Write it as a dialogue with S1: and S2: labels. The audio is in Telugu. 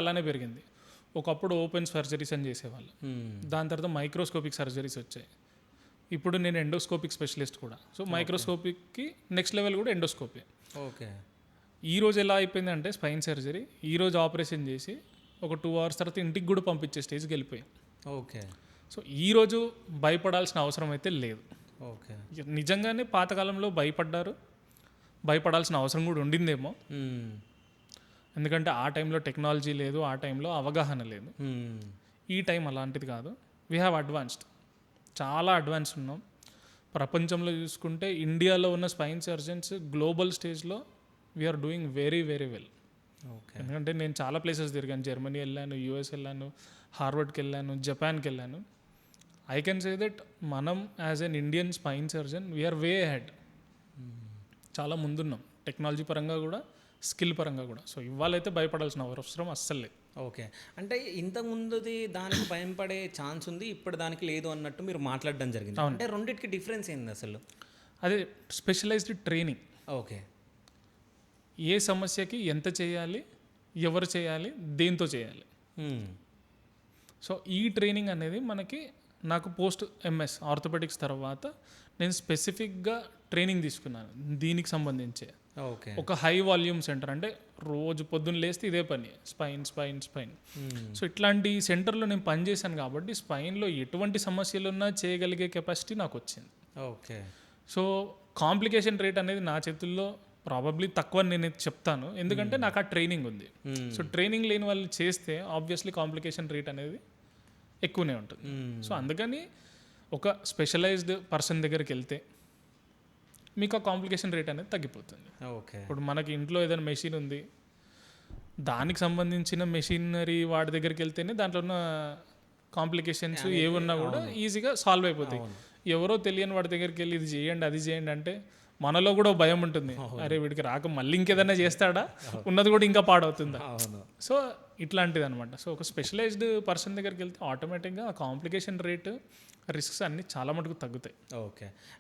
S1: అలానే పెరిగింది. ఒకప్పుడు ఓపెన్ సర్జరీస్ అని చేసేవాళ్ళు, దాని తర్వాత మైక్రోస్కోపిక్ సర్జరీస్ వచ్చాయి. ఇప్పుడు నేను ఎండోస్కోపిక్ స్పెషలిస్ట్ కూడా. సో మైక్రోస్కోపిక్కి నెక్స్ట్ లెవెల్ కూడా ఎండోస్కోపీ.
S2: ఓకే.
S1: ఈ రోజు ఎలా అయిపోయిందంటే స్పైన్ సర్జరీ ఈ రోజు ఆపరేషన్ చేసి ఒక 2 hours తర్వాత ఇంటికి కూడా పంపించే స్టేజ్కి వెళ్ళిపోయింది.
S2: ఓకే.
S1: సో ఈరోజు భయపడాల్సిన అవసరం అయితే లేదు.
S2: ఓకే.
S1: నిజంగానే పాతకాలంలో భయపడాల్సిన అవసరం కూడా ఉండిందేమో, ఎందుకంటే ఆ టైంలో టెక్నాలజీ లేదు, ఆ టైంలో అవగాహన లేదు. ఈ టైం అలాంటిది కాదు. వీ హ్యావ్ అడ్వాన్స్డ్, చాలా అడ్వాన్స్ ఉన్నాం. ప్రపంచంలో చూసుకుంటే ఇండియాలో ఉన్న స్పైన్ సర్జన్స్ గ్లోబల్ స్టేజ్లో we are doing very very well.
S2: Okay.
S1: ఎందుకంటే నేను చాలా ప్లేసెస్ తిరిగాను. జర్మనీ వెళ్ళాను, యూఎస్ వెళ్ళాను, హార్వర్డ్కి వెళ్ళాను, జపాన్కి వెళ్ళాను. ఐ కెన్ సే దట్ మనం as an Indian spine surgeon we are way ahead, చాలా ముందున్నాం టెక్నాలజీ పరంగా కూడా, స్కిల్ పరంగా కూడా. సో ఇవాళైతే భయపడాల్సిన అవసరం అస్సలు లేదు.
S2: ఓకే. అంటే ఇంతకుముందుది దానికి భయం పడే ఛాన్స్ ఉంది, ఇప్పుడు దానికి లేదు అన్నట్టు మీరు మాట్లాడడం జరిగింది. అంటే రెండింటికి డిఫరెన్స్ ఏంది అసలు?
S1: అదే స్పెషలైజ్డ్ ట్రైనింగ్.
S2: ఓకే.
S1: ఏ సమస్యకి ఎంత చేయాలి, ఎవరు చేయాలి, దేంతో చేయాలి. సో ఈ ట్రైనింగ్ అనేది నాకు పోస్ట్ ఎంఎస్ ఆర్థోపెడిక్స్ తర్వాత నేను స్పెసిఫిక్గా ట్రైనింగ్ తీసుకున్నాను దీనికి సంబంధించే.
S2: ఓకే.
S1: ఒక హై వాల్యూమ్ సెంటర్, అంటే రోజు పొద్దున్న లేస్తే ఇదే పని, స్పైన్ స్పైన్ స్పైన్. సో ఇట్లాంటి సెంటర్లో నేను పనిచేశాను కాబట్టి స్పైన్లో ఎటువంటి సమస్యలు ఉన్నా చేయగలిగే కెపాసిటీ నాకు వచ్చింది.
S2: ఓకే.
S1: సో కాంప్లికేషన్ రేట్ అనేది నా చేతుల్లో ప్రాబబ్లీ తక్కువ నేను చెప్తాను, ఎందుకంటే నాకు ఆ ట్రైనింగ్ ఉంది. సో ట్రైనింగ్ లేని వాళ్ళు చేస్తే ఆబ్వియస్లీ కాంప్లికేషన్ రేట్ అనేది ఎక్కువనే ఉంటుంది. సో అందుకని ఒక స్పెషలైజ్డ్ పర్సన్ దగ్గరికి వెళ్తే మీకు ఆ కాంప్లికేషన్ రేట్ అనేది తగ్గిపోతుంది.
S2: ఓకే.
S1: ఇప్పుడు మనకి ఇంట్లో ఏదైనా మెషిన్ ఉంది, దానికి సంబంధించిన మెషినరీ వాడి దగ్గరికి వెళ్తేనే దాంట్లో ఉన్న కాంప్లికేషన్స్ ఏమున్నా కూడా ఈజీగా సాల్వ్ అయిపోతాయి. ఎవరో తెలియని వాడి దగ్గరికి వెళ్ళి ఇది చేయండి అది చేయండి అంటే మనలో కూడా భయం ఉంటుంది, అరే వీడికి రాక మళ్ళీ ఇంకేదైనా చేస్తాడా, ఉన్నది కూడా ఇంకా పాడవుతుందా. సో ఇట్లాంటిది అనమాట. సో ఒక స్పెషలైజ్డ్ పర్సన్ దగ్గరికి వెళ్తే ఆటోమేటిక్గా ఆ కాంప్లికేషన్ రేటు, రిస్క్స్ అన్నీ చాలా మటుకు తగ్గుతాయి.
S2: ఓకే.